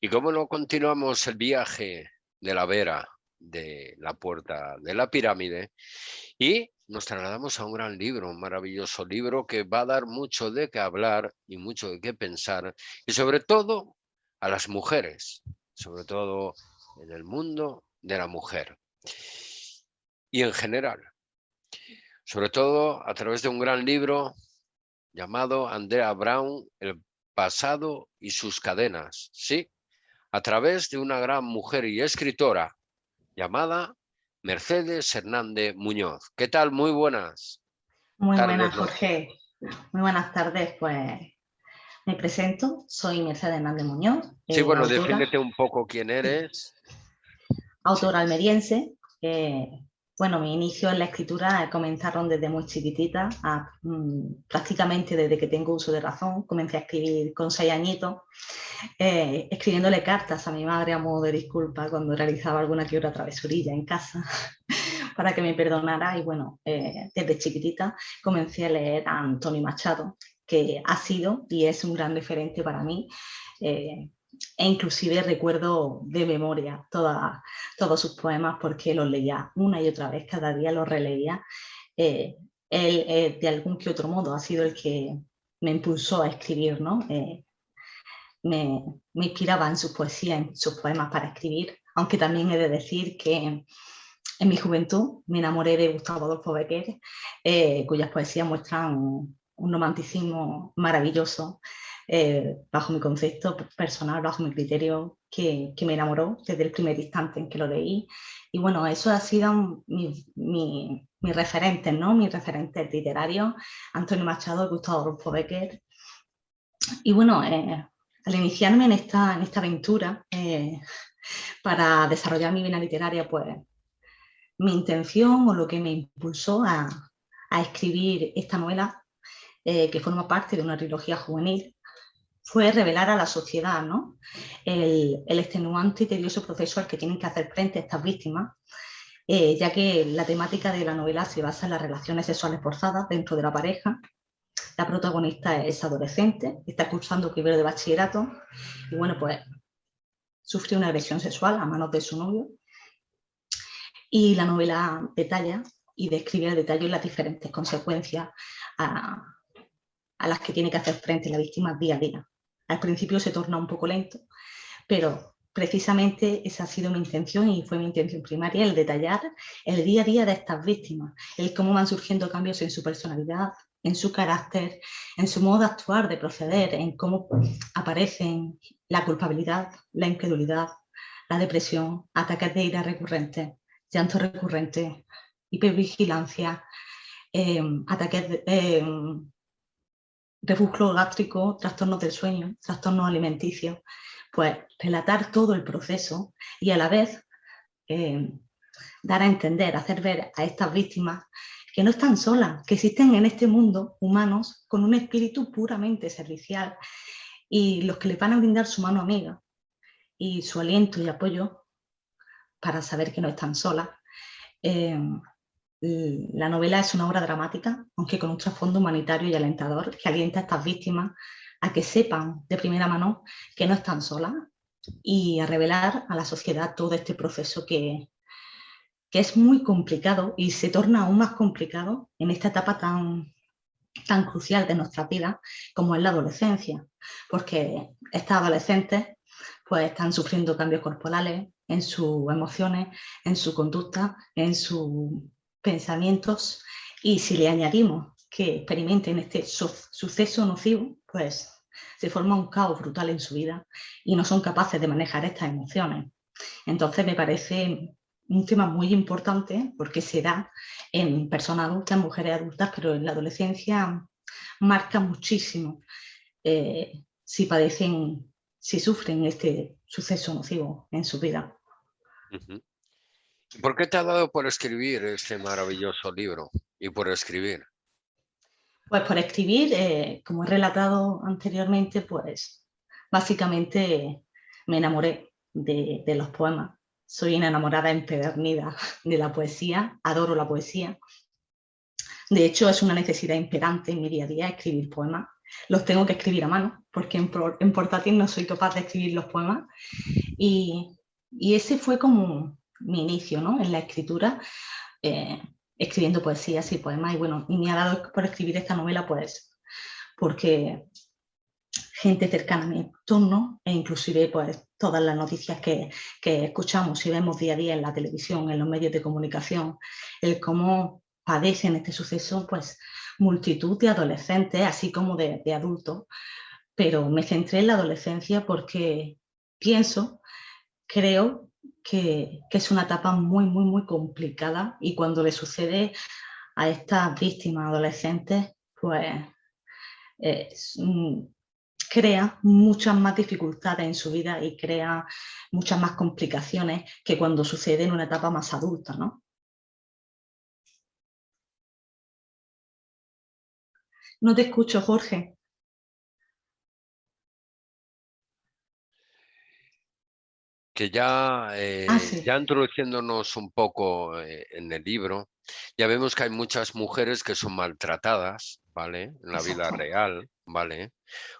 Y cómo no continuamos el viaje de la Vera, de la Puerta de la Pirámide, y nos trasladamos a un gran libro, un maravilloso libro que va a dar mucho de qué hablar y mucho de qué pensar, y sobre todo a las mujeres, sobre todo en el mundo de la mujer y en general, sobre todo a través de un gran libro llamado Andrea Brown, El pasado y sus cadenas, sí, a través de una gran mujer y escritora llamada Mercedes Hernández Muñoz. ¿Qué tal? Muy buenas Muy tardes, buenas, noches. Jorge. Muy buenas tardes. Pues me presento, soy Mercedes Hernández Muñoz, Sí, bueno, autora, defínete un poco quién eres. Sí. autora almeriense. Bueno, mi inicio en la escritura comenzaron desde muy chiquitita, prácticamente desde que tengo uso de razón. Comencé a escribir con 6 añitos, escribiéndole cartas a mi madre a modo de disculpa cuando realizaba alguna que otra travesurilla en casa para que me perdonara. Y bueno, desde chiquitita comencé a leer a Antonio Machado, que ha sido y es un gran referente para mí. E inclusive recuerdo de memoria todos sus poemas porque los leía una y otra vez, cada día los releía. Él, de algún que otro modo, ha sido el que me impulsó a escribir, ¿no? Me inspiraba en sus poesías, en sus poemas para escribir, aunque también he de decir que en mi juventud me enamoré de Gustavo Adolfo Bécquer, cuyas poesías muestran un romanticismo maravilloso, bajo mi concepto personal, bajo mi criterio, que me enamoró desde el primer instante en que lo leí. Y bueno, eso ha sido mis referentes, ¿no? Mis referentes literarios, Antonio Machado y Gustavo Adolfo Bécquer. Y bueno, al iniciarme en esta aventura, para desarrollar mi vida literaria, pues mi intención o lo que me impulsó a escribir esta novela, que forma parte de una trilogía juvenil, fue revelar a la sociedad, ¿no? el extenuante y tedioso proceso al que tienen que hacer frente estas víctimas, ya que la temática de la novela se basa en las relaciones sexuales forzadas dentro de la pareja. La protagonista es adolescente, está cursando primero de bachillerato y bueno, pues sufrió una agresión sexual a manos de su novio. Y la novela detalla y describe al detalle las diferentes consecuencias a las que tiene que hacer frente la víctima día a día. Al principio se torna un poco lento, pero precisamente esa ha sido mi intención y fue mi intención primaria, el detallar el día a día de estas víctimas, el cómo van surgiendo cambios en su personalidad, en su carácter, en su modo de actuar, de proceder, en cómo aparecen la culpabilidad, la incredulidad, la depresión, ataques de ira recurrentes, llanto recurrente, hipervigilancia, ataques de reflujo gástrico, trastornos del sueño, trastornos alimenticios. Pues relatar todo el proceso y a la vez dar a entender, hacer ver a estas víctimas que no están solas, que existen en este mundo humanos con un espíritu puramente servicial y los que les van a brindar su mano amiga y su aliento y apoyo para saber que no están solas. La novela es una obra dramática, aunque con un trasfondo humanitario y alentador, que alienta a estas víctimas a que sepan de primera mano que no están solas y a revelar a la sociedad todo este proceso que es muy complicado y se torna aún más complicado en esta etapa tan crucial de nuestra vida como es la adolescencia, porque estas adolescentes pues están sufriendo cambios corporales en sus emociones, en su conducta, en sus pensamientos, y si le añadimos que experimenten este suceso nocivo, pues se forma un caos brutal en su vida y no son capaces de manejar estas emociones. Entonces me parece un tema muy importante porque se da en personas adultas, en mujeres adultas, pero en la adolescencia marca muchísimo si padecen, si sufren este suceso nocivo en su vida. Uh-huh. ¿Por qué te ha dado por escribir este maravilloso libro y por escribir? Pues por escribir, como he relatado anteriormente, pues básicamente me enamoré de los poemas. Soy una enamorada empedernida de la poesía, adoro la poesía. De hecho, es una necesidad imperante en mi día a día escribir poemas. los tengo que escribir a mano, porque en portátil no soy capaz de escribir los poemas. Y ese fue como mi inicio, ¿no? En la escritura, escribiendo poesías y poemas. Y bueno, y me ha dado por escribir esta novela, pues, porque gente cercana a mi entorno, e inclusive pues todas las noticias que escuchamos y vemos día a día en la televisión, en los medios de comunicación, el cómo padecen este suceso, pues multitud de adolescentes, así como de adultos, pero me centré en la adolescencia porque pienso, creo que es una etapa muy, muy, muy complicada, y cuando le sucede a estas víctimas adolescentes, pues crea muchas más dificultades en su vida y crea muchas más complicaciones que cuando sucede en una etapa más adulta, ¿no? No te escucho, Jorge. Que ya, Sí. ya introduciéndonos un poco en el libro, ya vemos que hay muchas mujeres que son maltratadas, ¿vale? En la vida Exacto. real, ¿vale?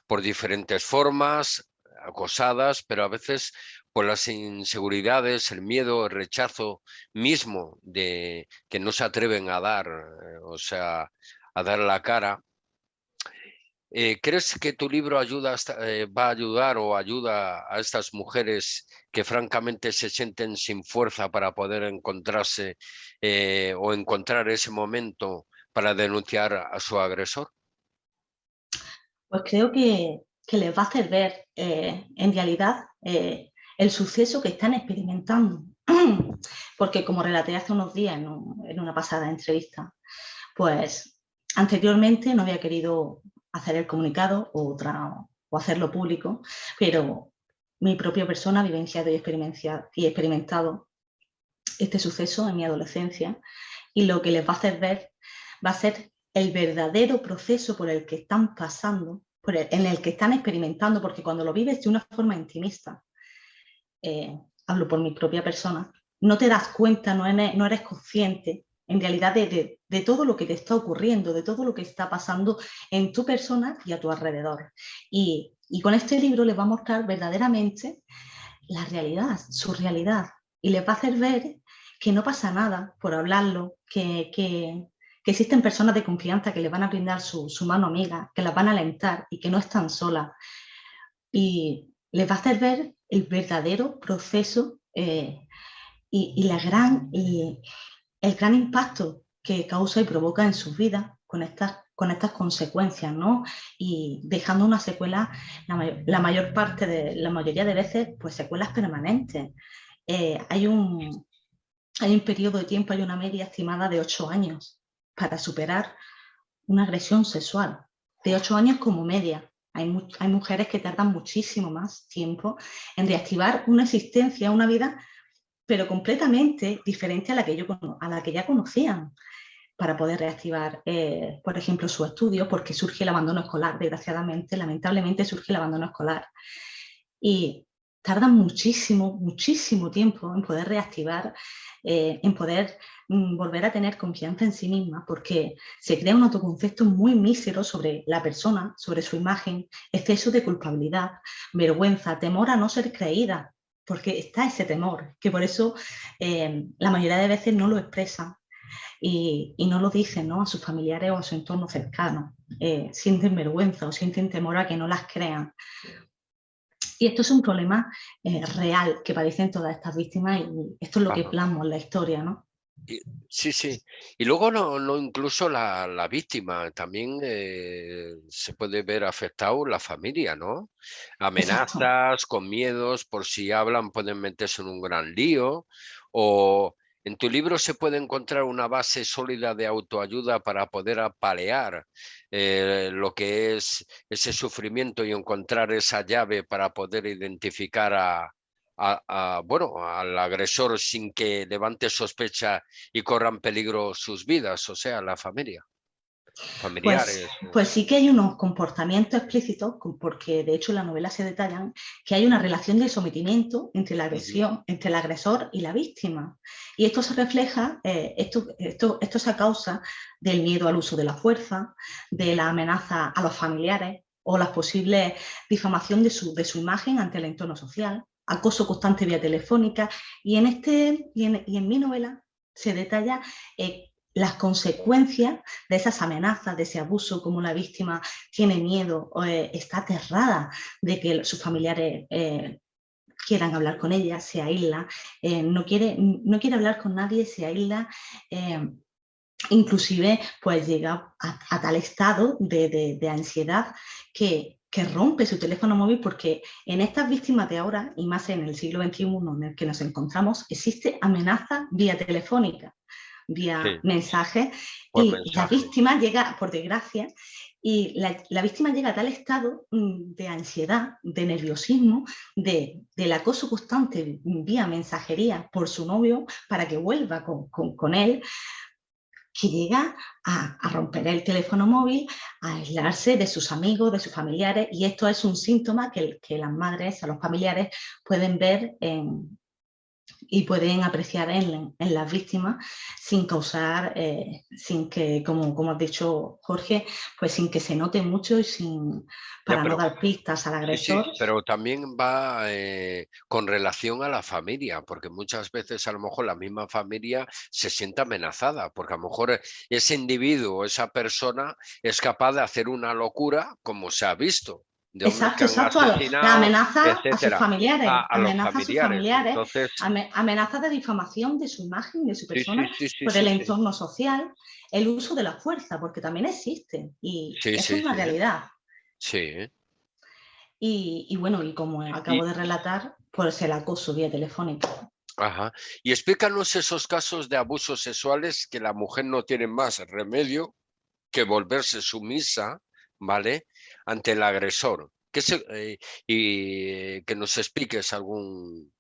Por diferentes formas, acosadas, pero a veces por las inseguridades, el miedo, el rechazo mismo de que no se atreven a dar, o sea, a dar la cara. ¿Crees que tu libro va a ayudar o ayuda a estas mujeres que francamente se sienten sin fuerza para poder encontrarse o encontrar ese momento para denunciar a su agresor? Pues creo que les va a hacer ver en realidad el suceso que están experimentando. Porque como relaté hace unos días en una pasada entrevista, pues anteriormente no había querido hacer el comunicado o hacerlo público, pero mi propia persona ha vivenciado y experimentado este suceso en mi adolescencia, y lo que les va a hacer ver va a ser el verdadero proceso por el que están pasando, en el que están experimentando, porque cuando lo vives de una forma intimista, hablo por mi propia persona, no te das cuenta, no eres consciente en realidad de todo lo que te está ocurriendo, de todo lo que está pasando en tu persona y a tu alrededor. Y con este libro les va a mostrar verdaderamente la realidad, su realidad, y les va a hacer ver que no pasa nada por hablarlo, que existen personas de confianza que les van a brindar su mano amiga, que las van a alentar y que no están solas. Y les va a hacer ver el verdadero proceso y el gran impacto que causa y provoca en sus vidas con estas consecuencias, ¿no? Y dejando una secuela, la mayor parte la mayoría de veces, pues secuelas permanentes. Hay un periodo de tiempo, hay una media estimada de 8 años para superar una agresión sexual, de 8 años como media. Hay mujeres que tardan muchísimo más tiempo en reactivar una existencia, una vida, pero completamente diferente a la que ya conocían, para poder reactivar, por ejemplo, su estudio, porque surge el abandono escolar, desgraciadamente, lamentablemente surge el abandono escolar. Y tardan muchísimo, muchísimo tiempo en poder reactivar, en poder volver a tener confianza en sí misma, porque se crea un autoconcepto muy mísero sobre la persona, sobre su imagen, exceso de culpabilidad, vergüenza, temor a no ser creída, porque está ese temor, que por eso la mayoría de veces no lo expresan y no lo dicen, ¿no?, a sus familiares o a su entorno cercano. Sienten vergüenza o sienten temor a que no las crean. Y esto es un problema real que padecen todas estas víctimas, y esto es lo que Ajá. plasmo en la historia, ¿no? Sí, sí. Y luego no incluso la víctima, también se puede ver afectado la familia, ¿no? Exacto. Amenazas, con miedos, por si hablan pueden meterse en un gran lío. O en tu libro se puede encontrar una base sólida de autoayuda para poder apalear lo que es ese sufrimiento y encontrar esa llave para poder identificar bueno, al agresor sin que levante sospecha y corran peligro sus vidas, o sea, la familia. familiares. Pues sí que hay unos comportamientos explícitos, porque de hecho en la novela se detallan que hay una relación de sometimiento entre la Ujú. agresión, entre el agresor y la víctima. Y esto se refleja, esto es a causa del miedo al uso de la fuerza, de la amenaza a los familiares o la posible difamación de su imagen ante el entorno social, acoso constante vía telefónica. Y en mi novela se detalla las consecuencias de esas amenazas, de ese abuso, como la víctima tiene miedo, está aterrada de que sus familiares quieran hablar con ella, se aísla, no quiere hablar con nadie, se aísla, inclusive pues llega a tal estado de ansiedad que rompe su teléfono móvil, porque en estas víctimas de ahora, y más en el siglo XXI en el que nos encontramos, existe amenaza vía telefónica, vía Sí, mensajes, por y la mensaje. víctima llega, por desgracia, y la víctima llega a tal estado de ansiedad, de nerviosismo, del acoso constante vía mensajería por su novio para que vuelva con él, que llega a romper el teléfono móvil, a aislarse de sus amigos, de sus familiares, y esto es un síntoma que las madres, a los familiares, pueden ver y pueden apreciar en las víctimas sin causar, sin que, como has dicho Jorge, pues sin que se note mucho y Ya, para no pero dar pistas al sí, sí, agresor. pero también va con relación a la familia, porque muchas veces a lo mejor la misma familia se siente amenazada, porque a lo mejor ese individuo, esa persona es capaz de hacer una locura, como se ha visto, de hombres que Exacto, han exacto, la asesinado, amenaza a sus etcétera, familiares, a los familiares. Entonces, amenaza de difamación de su imagen, de su sí, sí, persona, sí, sí, por el sí, sí, entorno social, el uso de la fuerza, porque también existe, y sí, eso sí, es una sí, realidad. sí. Y bueno, y como acabo Y, de relatar, pues el acoso vía telefónica. ajá. Y explícanos esos casos de abusos sexuales que la mujer no tiene más remedio que volverse sumisa, ¿vale? Ante el agresor. Y que nos expliques algún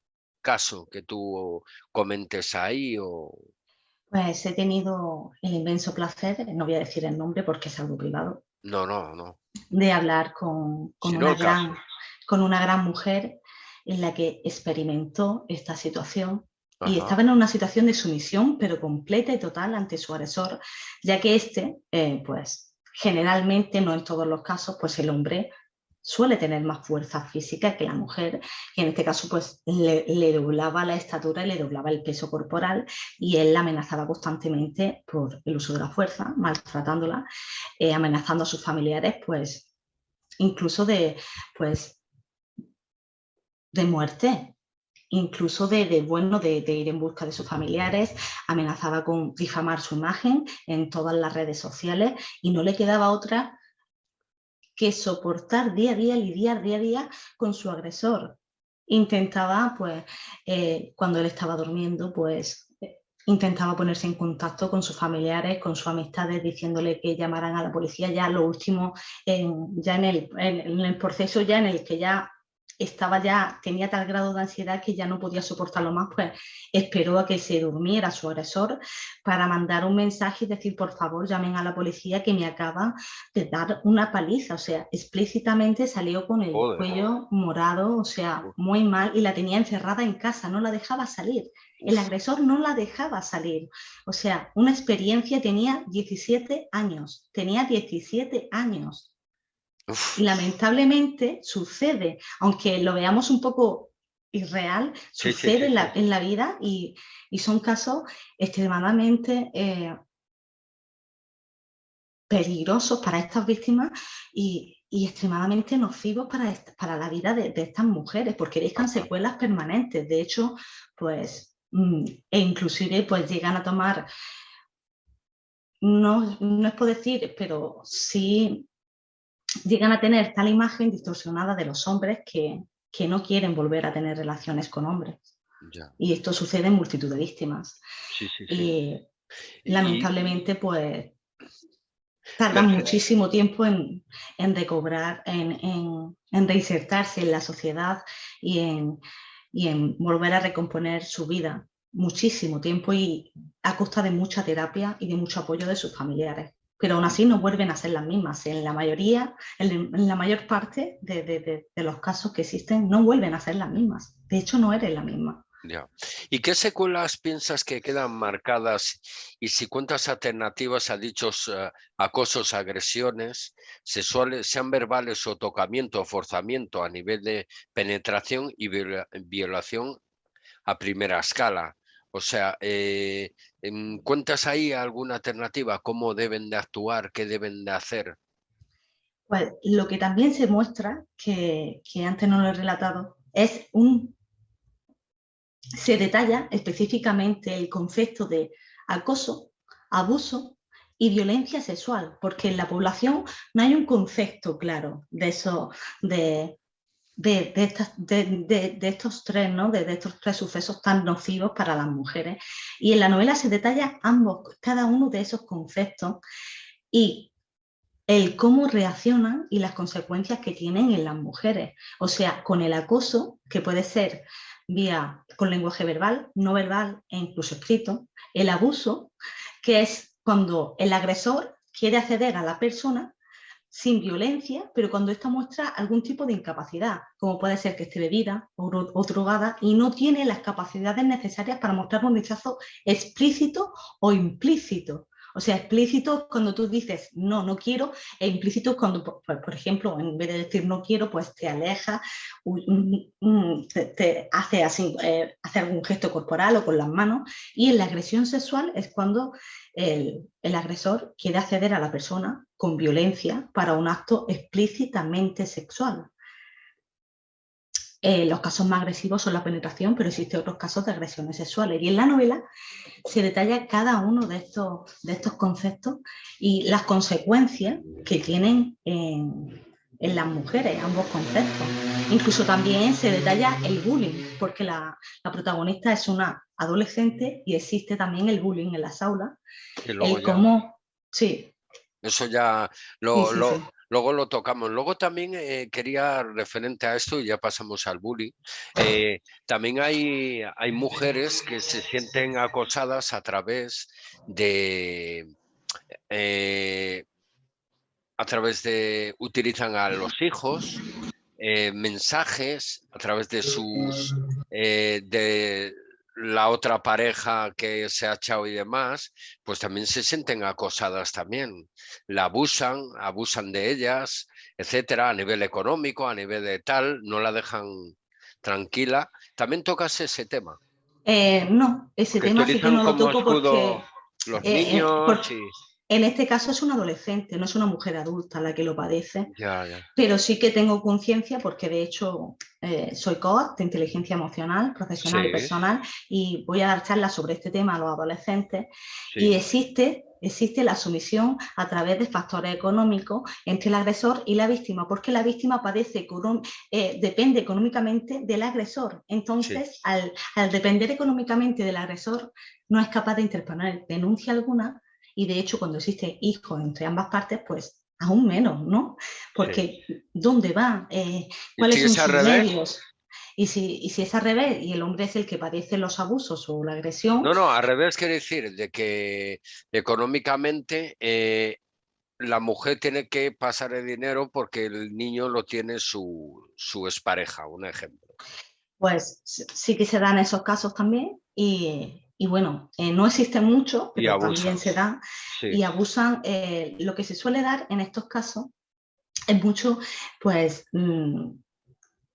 caso que tú comentes ahí o... Pues he tenido el inmenso placer, no voy a decir el nombre porque es algo privado, No, no, no. de hablar Sino el caso. con una gran mujer en la que experimentó esta situación y Ajá. estaba en una situación de sumisión, pero completa y total ante su agresor, ya que pues generalmente, no en todos los casos, pues el hombre suele tener más fuerza física que la mujer, y en este caso pues le doblaba la estatura y le doblaba el peso corporal, y él la amenazaba constantemente por el uso de la fuerza, maltratándola, amenazando a sus familiares, pues incluso pues, de muerte, incluso de ir en busca de sus familiares, amenazaba con difamar su imagen en todas las redes sociales, y no le quedaba otra que soportar día a día, lidiar día a día con su agresor. Intentaba, pues, cuando él estaba durmiendo, pues intentaba ponerse en contacto con sus familiares, con sus amistades, diciéndole que llamaran a la policía. Ya lo último, ya en el proceso ya en el que tenía tal grado de ansiedad que ya no podía soportarlo más, pues esperó a que se durmiera su agresor para mandar un mensaje y decir: por favor, llamen a la policía, que me acaba de dar una paliza. O sea, explícitamente salió con el Joder. cuello morado, o sea, Uf, muy mal, y la tenía encerrada en casa, no la dejaba salir. El uf, agresor no la dejaba salir. O sea, una experiencia, tenía 17 años. Y uf. lamentablemente sucede, aunque lo veamos un poco irreal, Sí, sí, sucede sí, sí. en la vida, y son casos extremadamente peligrosos para estas víctimas, y extremadamente nocivos para la vida de estas mujeres, porque dejan Ajá. secuelas permanentes. De hecho, pues, e inclusive pues llegan a tomar, no es por decir, pero sí llegan a tener tal imagen distorsionada de los hombres que no quieren volver a tener relaciones con hombres. Ya. Y esto sucede en multitud de víctimas. Sí, sí, sí. Y Y lamentablemente, pues me tardan refiero- muchísimo tiempo en recobrar, en reinsertarse en la sociedad, y en volver a recomponer su vida. Muchísimo tiempo, y a costa de mucha terapia y de mucho apoyo de sus familiares. pero aún así no vuelven a ser las mismas. En la mayoría, en la mayor parte de los casos que existen, no vuelven a ser las mismas. De hecho, no eres la misma. Ya. ¿Y qué secuelas piensas que quedan marcadas y si cuentas alternativas a dichos acosos, agresiones sexuales, sean verbales o tocamiento o forzamiento a nivel de penetración y violación a primera escala? O sea, ¿cuentas ahí alguna alternativa? ¿Cómo deben de actuar? ¿Qué deben de hacer? Pues lo que también se muestra, que antes no lo he relatado, es se detalla específicamente el concepto de acoso, abuso y violencia sexual, porque en la población no hay un concepto claro de eso, de estos tres, ¿no? De estos tres sucesos tan nocivos para las mujeres. Y en la novela se detalla cada uno de esos conceptos y el cómo reaccionan y las consecuencias que tienen en las mujeres. O sea, con el acoso, que puede ser con lenguaje verbal, no verbal e incluso escrito, el abuso, que es cuando el agresor quiere acceder a la persona sin violencia, pero cuando ésta muestra algún tipo de incapacidad, como puede ser que esté bebida o drogada y no tiene las capacidades necesarias para mostrar un rechazo explícito o implícito. O sea, explícito es cuando tú dices no, no quiero, e implícito es cuando, por ejemplo, en vez de decir no quiero, pues te alejas, te hace, así, hace algún gesto corporal o con las manos. Y en la agresión sexual es cuando el agresor quiere acceder a la persona con violencia para un acto explícitamente sexual. Los casos más agresivos son la penetración, pero existen otros casos de agresiones sexuales. Y en la novela se detalla cada uno de estos conceptos y las consecuencias que tienen en las mujeres, ambos conceptos. Incluso también se detalla el bullying, porque la protagonista es una adolescente y existe también el bullying en las aulas. Y luego El ya, cómo, sí, eso ya sí, sí, sí. luego lo tocamos. Luego también quería, referente a esto, y ya pasamos al bullying, también hay mujeres que se sienten acosadas a través eh, utilizan a los hijos, mensajes a través de de la otra pareja que se ha echado y demás, pues también se sienten acosadas también. La abusan de ellas, etcétera, a nivel económico, a nivel de tal, no la dejan tranquila. También tocas ese tema, No, ese porque tema sí que utilizan no lo como toco escudo los niños porque y en este caso es un adolescente, no es una mujer adulta la que lo padece. ya, ya. Pero sí que tengo conciencia porque de hecho soy coach de inteligencia emocional, profesional y Sí, personal y voy a dar charlas sobre este tema a los adolescentes y sí, existe la sumisión a través de factores económicos entre el agresor y la víctima, porque la víctima depende económicamente del agresor. sí. Entonces, al depender económicamente del agresor, no es capaz de interponer denuncia alguna y de hecho cuando existe hijos entre ambas partes, pues aún menos, ¿no? Sí. Porque ¿dónde va? ¿Y ¿Cuáles si son es al sus revés? medios? Y si es al revés y el hombre es el que padece los abusos o la agresión, No, no, al revés quiere decir de que económicamente la mujer tiene que pasar el dinero porque el niño lo tiene su expareja, un ejemplo. pues sí que se dan esos casos también y bueno, no existen muchos, Y pero también abusan. se dan Sí, y abusan. Lo que se suele dar en estos casos es mucho, pues,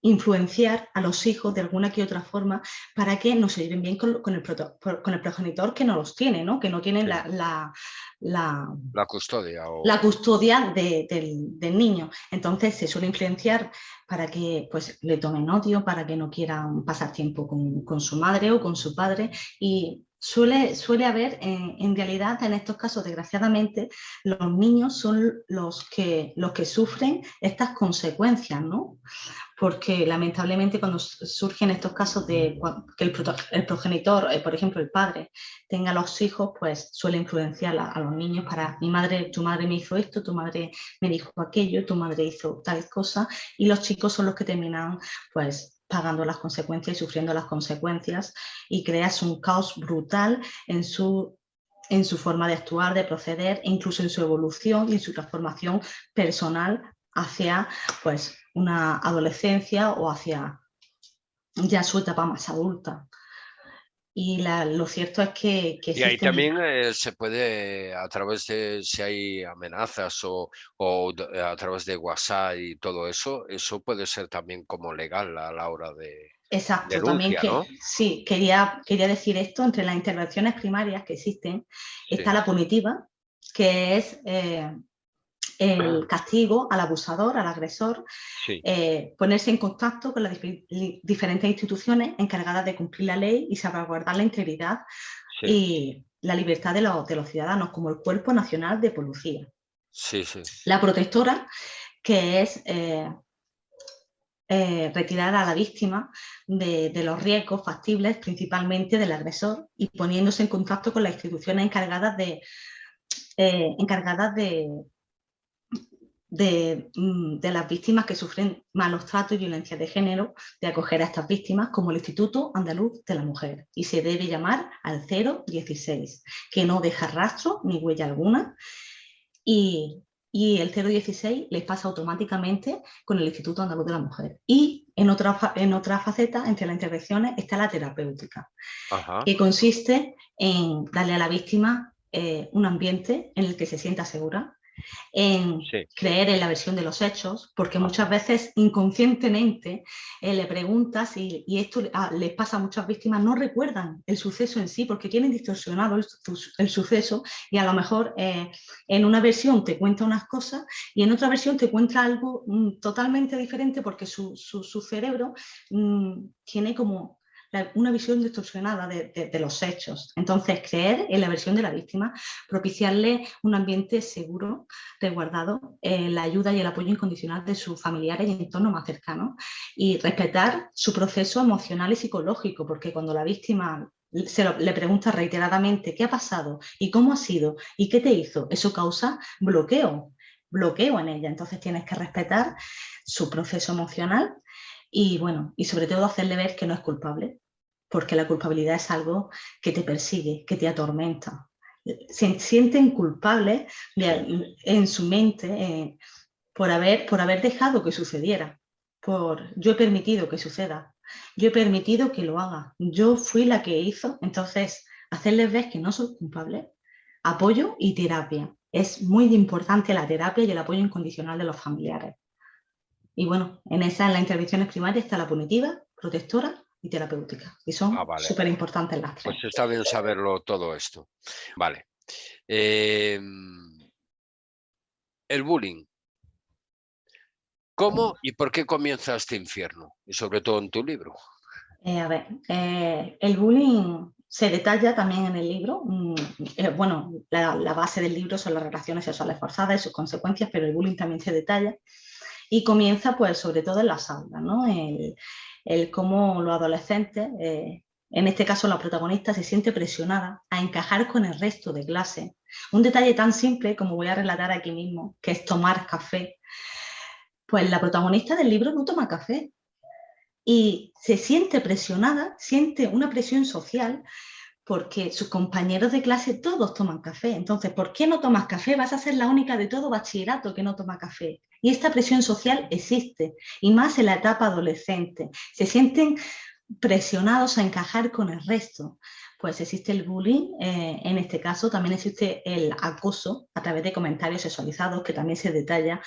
influenciar a los hijos de alguna que otra forma para que no se lleven bien con el progenitor que no los tiene, ¿no? Que no tienen sí. la La custodia la o... custodia del niño. Entonces se suele influenciar para que pues, le tomen odio, para que no quieran pasar tiempo con su madre o con su padre y suele haber, en realidad, en estos casos, desgraciadamente, los niños son los que sufren estas consecuencias, ¿no? Porque lamentablemente cuando surgen estos casos de que el progenitor, por ejemplo el padre, tenga los hijos, pues suele influenciar a los niños para tu madre me hizo esto, tu madre me dijo aquello, tu madre hizo tal cosa, y los chicos son los que terminan pues pagando las consecuencias y sufriendo las consecuencias y creas un caos brutal en su forma de actuar, de proceder, e incluso en su evolución y en su transformación personal hacia pues, una adolescencia o hacia ya su etapa más adulta. Y lo cierto es que Y ahí existen... también se puede, a través de, si hay amenazas a través de WhatsApp y todo eso, eso puede ser también como legal a la hora de Exacto, también denuncia, que ¿no? sí, quería decir esto, entre las intervenciones primarias que existen, está Sí. la punitiva, que es el castigo al abusador, al agresor, Sí, ponerse en contacto con las diferentes instituciones encargadas de cumplir la ley y salvaguardar la integridad sí, y la libertad de los ciudadanos, como el Cuerpo Nacional de Policía. sí, sí. La protectora, que es retirar a la víctima de los riesgos factibles, principalmente del agresor, y poniéndose en contacto con las instituciones encargadas de las víctimas que sufren malos tratos y violencia de género, de acoger a estas víctimas, como el Instituto Andaluz de la Mujer. Y se debe llamar al 016, que no deja rastro ni huella alguna. Y, y el 016 les pasa automáticamente con el Instituto Andaluz de la Mujer. Y en otra faceta, entre las intervenciones, está la terapéutica, Ajá, que consiste en darle a la víctima un ambiente en el que se sienta segura, en sí, creer en la versión de los hechos, porque muchas ajá. veces inconscientemente le preguntas y esto les pasa a muchas víctimas, no recuerdan el suceso en sí porque tienen distorsionado el suceso y a lo mejor en una versión te cuenta unas cosas y en otra versión te cuenta algo totalmente diferente porque su cerebro tiene como una visión distorsionada de los hechos. Entonces, creer en la versión de la víctima, propiciarle un ambiente seguro, resguardado, la ayuda y el apoyo incondicional de sus familiares y entorno más cercano, y respetar su proceso emocional y psicológico, porque cuando la víctima le pregunta reiteradamente qué ha pasado y cómo ha sido y qué te hizo, eso causa bloqueo en ella. Entonces tienes que respetar su proceso emocional y, bueno, y sobre todo hacerle ver que no es culpable, porque la culpabilidad es algo que te persigue, que te atormenta. Se sienten culpables Sí. en su mente por haber dejado que sucediera. Yo he permitido que suceda, yo he permitido que lo haga, yo fui la que hizo. Entonces, hacerles ver que no son culpables, apoyo y terapia. Es muy importante la terapia y el apoyo incondicional de los familiares. Y bueno, en las intervenciones primarias está la punitiva, protectora y terapéutica. Y Ah, son vale. súper importantes las Pues tres. está bien saberlo todo esto. Vale. Eh, el bullying. ¿Cómo y por qué comienza este infierno? Y sobre todo en tu libro. El bullying se detalla también en el libro. Bueno, la base del libro son las relaciones sexuales forzadas y sus consecuencias, pero el bullying también se detalla y comienza pues sobre todo en las aulas, ¿no? El cómo los adolescentes, en este caso la protagonista, se siente presionada a encajar con el resto de clase. Un detalle tan simple como voy a relatar aquí mismo, que es tomar café. Pues la protagonista del libro no toma café y se siente presionada, siente una presión social porque sus compañeros de clase todos toman café. Entonces, ¿por qué no tomas café? Vas a ser la única de todo bachillerato que no toma café. Y esta presión social existe, y más en la etapa adolescente. Se sienten presionados a encajar con el resto. Pues existe el bullying, en este caso también existe el acoso a través de comentarios sexualizados, que también se detalla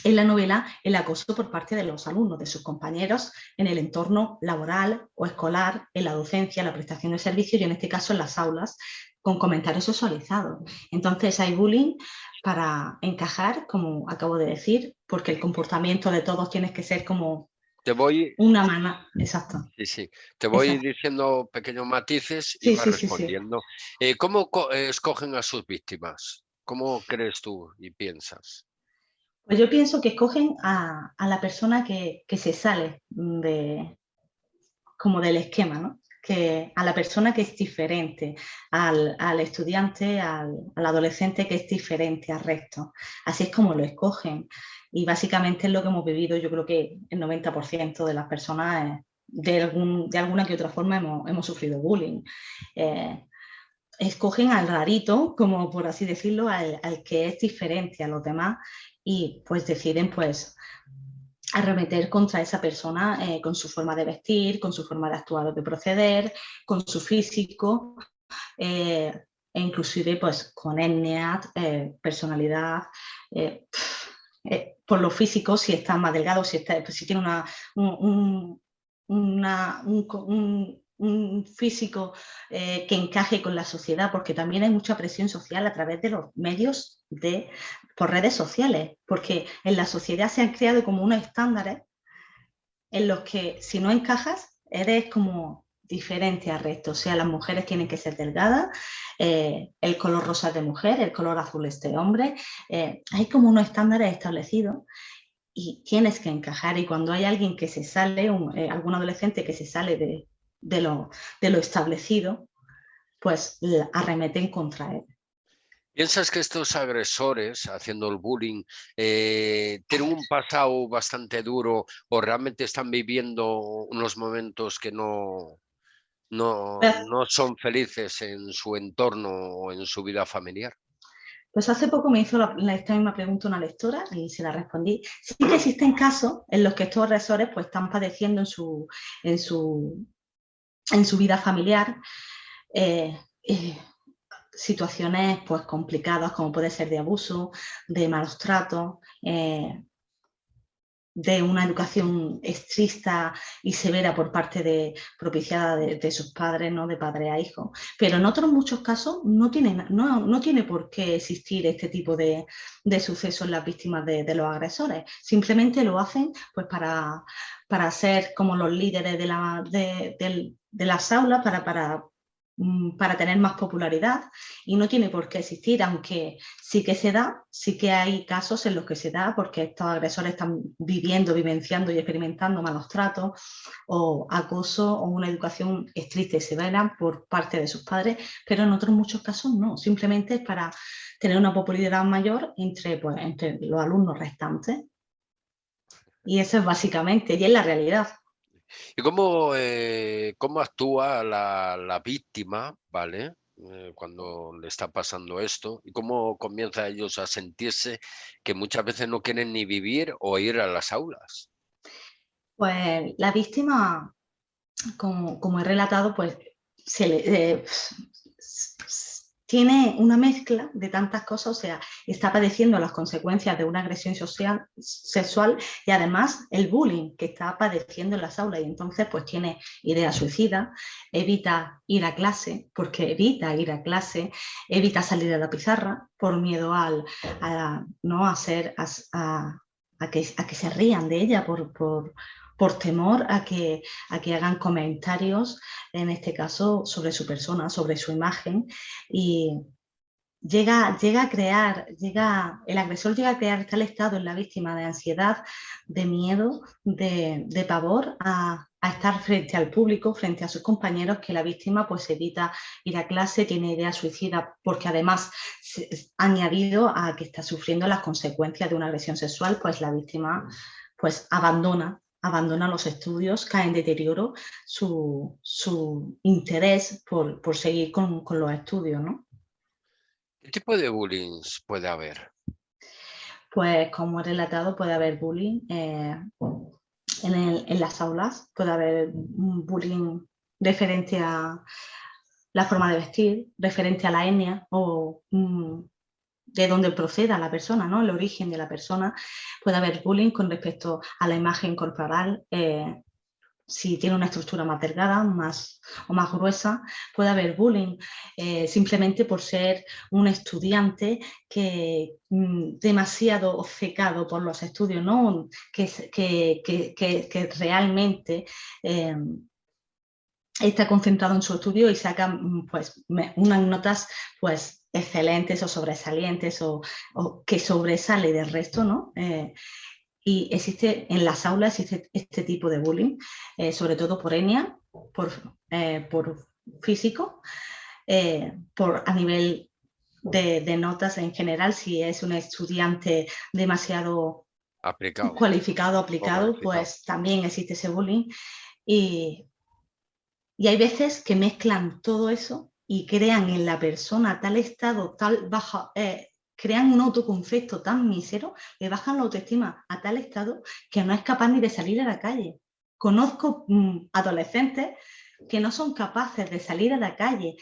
en la novela el acoso por parte de los alumnos, de sus compañeros en el entorno laboral o escolar, en la docencia, en la prestación de servicios y en este caso en las aulas, con comentarios sexualizados. Entonces hay bullying para encajar, como acabo de decir, porque el comportamiento de todos tiene que ser como Te voy, una mano. Exacto, sí, sí, te voy exacto. diciendo pequeños matices y Sí, vas sí, sí, sí. respondiendo. ¿Cómo escogen a sus víctimas? ¿Cómo crees tú y piensas? Pues yo pienso que escogen a la persona que se sale como del esquema, ¿no? Que a la persona que es diferente, al estudiante, al adolescente que es diferente al resto. Así es como lo escogen. Y básicamente es lo que hemos vivido, yo creo que el 90% de las personas de alguna que otra forma hemos sufrido bullying. Eh, escogen al rarito, como por así decirlo, al que es diferente a los demás y pues deciden pues arremeter contra esa persona con su forma de vestir, con su forma de actuar o de proceder, con su físico e inclusive pues con etnia, personalidad, por lo físico, si está más delgado, si tiene un físico que encaje con la sociedad, porque también hay mucha presión social a través de los medios por redes sociales, porque en la sociedad se han creado como unos estándares en los que si no encajas, eres como diferente al resto. O sea, las mujeres tienen que ser delgadas, el color rosa es de mujer, el color azul es de hombre. Hay como unos estándares establecidos y tienes que encajar. Y cuando hay alguien que se sale, algún adolescente que se sale de lo establecido, pues arremeten contra él. ¿Piensas que estos agresores haciendo el bullying tienen un pasado bastante duro o realmente están viviendo unos momentos que no son felices en su entorno o en su vida familiar? Pues hace poco me hizo esta misma pregunta una lectora y se la respondí. Sí que existen casos en los que estos agresores pues, están padeciendo en su vida familiar situaciones pues, complicadas como puede ser de abuso, de malos tratos, de una educación estricta y severa por parte propiciada de sus padres, ¿no? De padre a hijo. Pero en otros muchos casos no tiene por qué existir este tipo de sucesos en las víctimas de los agresores. Simplemente lo hacen pues, para ser como los líderes de las aulas, para tener más popularidad y no tiene por qué existir, aunque sí que se da, sí que hay casos en los que se da porque estos agresores están vivenciando y experimentando malos tratos o acoso o una educación estricta y severa por parte de sus padres, pero en otros muchos casos no, simplemente es para tener una popularidad mayor entre los alumnos restantes. Y eso es básicamente, y es la realidad. ¿Y cómo actúa la víctima, ¿vale? Cuando le está pasando esto y cómo comienza ellos a sentirse que muchas veces no quieren ni vivir o ir a las aulas? Pues la víctima, como he relatado, pues tiene una mezcla de tantas cosas, o sea, está padeciendo las consecuencias de una agresión sexual y además el bullying que está padeciendo en las aulas y entonces pues tiene ideas suicidas, evita ir a clase, porque evita ir a clase, evita salir a la pizarra por miedo ¿no? a que se rían de ella por temor a que hagan comentarios, en este caso, sobre su persona, sobre su imagen, y el agresor llega a crear tal estado en la víctima de ansiedad, de miedo, de pavor a estar frente al público, frente a sus compañeros, que la víctima pues evita ir a clase, tiene ideas suicidas, porque además añadido a que está sufriendo las consecuencias de una agresión sexual, pues la víctima pues abandona los estudios, cae en deterioro su interés por seguir con los estudios, ¿no? ¿Qué tipo de bullying puede haber? Pues como he relatado, puede haber bullying en las aulas, puede haber bullying referente a la forma de vestir, referente a la etnia o de dónde proceda la persona, ¿no? El origen de la persona. Puede haber bullying con respecto a la imagen corporal, si tiene una estructura más delgada o más gruesa, puede haber bullying simplemente por ser un estudiante que demasiado obcecado por los estudios, ¿no? que realmente está concentrado en su estudio y saca pues, unas notas pues, excelentes o sobresalientes o que sobresale del resto, ¿no? Y en las aulas existe este tipo de bullying, sobre todo por etnia, por físico, a nivel de notas en general, si es un estudiante demasiado Aplicado cualificado, o aplicado, cualificado. pues también existe ese bullying. Y hay veces que mezclan todo eso y crean en la persona tal estado, tal baja, crean un autoconcepto tan mísero, le bajan la autoestima a tal estado que no es capaz ni de salir a la calle. Conozco adolescentes que no son capaces de salir a la calle,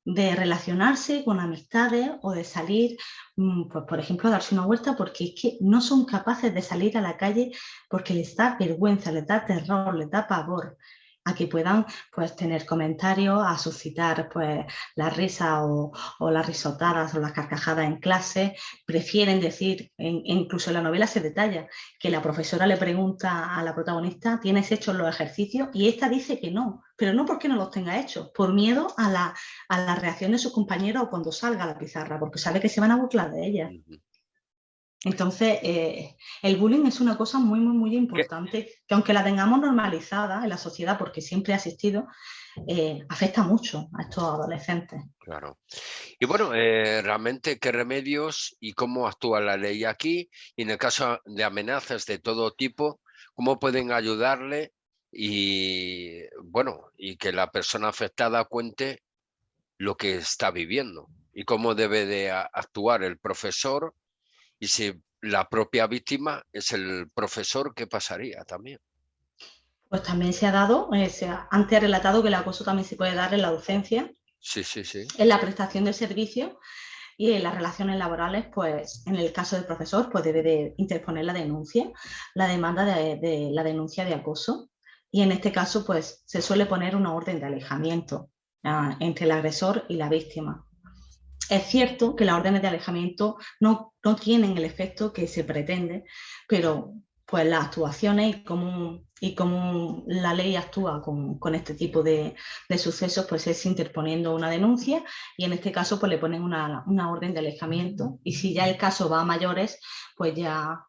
de relacionarse con amistades o de salir, pues, por ejemplo, a darse una vuelta, porque es que no son capaces de salir a la calle porque les da vergüenza, les da terror, les da pavor a que puedan, pues, tener comentarios, a suscitar, pues, la risa o las risotadas o las carcajadas en clase. Prefieren decir, incluso en la novela se detalla, que la profesora le pregunta a la protagonista: ¿tienes hechos los ejercicios? Y esta dice que no, pero no porque no los tenga hechos, por miedo a la reacción de sus compañeros cuando salga a la pizarra, porque sabe que se van a burlar de ella. Entonces, el bullying es una cosa muy, muy, muy importante, que aunque la tengamos normalizada en la sociedad, porque siempre ha existido, afecta mucho a estos adolescentes. Claro. Y bueno, realmente, ¿qué remedios y cómo actúa la ley aquí? Y en el caso de amenazas de todo tipo, ¿cómo pueden ayudarle? Y bueno, y que la persona afectada cuente lo que está viviendo y cómo debe de actuar el profesor, y si la propia víctima es el profesor, ¿qué pasaría también? Pues también se ha dado, antes ha relatado que el acoso también se puede dar en la docencia, Sí, sí, sí. en la prestación de servicios y en las relaciones laborales. Pues en el caso del profesor, pues debe de interponer la denuncia, la demanda de la denuncia de acoso, y en este caso pues se suele poner una orden de alejamiento entre el agresor y la víctima. Es cierto que las órdenes de alejamiento no tienen el efecto que se pretende, pero pues las actuaciones y cómo la ley actúa con este tipo de sucesos, pues es interponiendo una denuncia, y en este caso pues le ponen una orden de alejamiento, y si ya el caso va a mayores, pues ya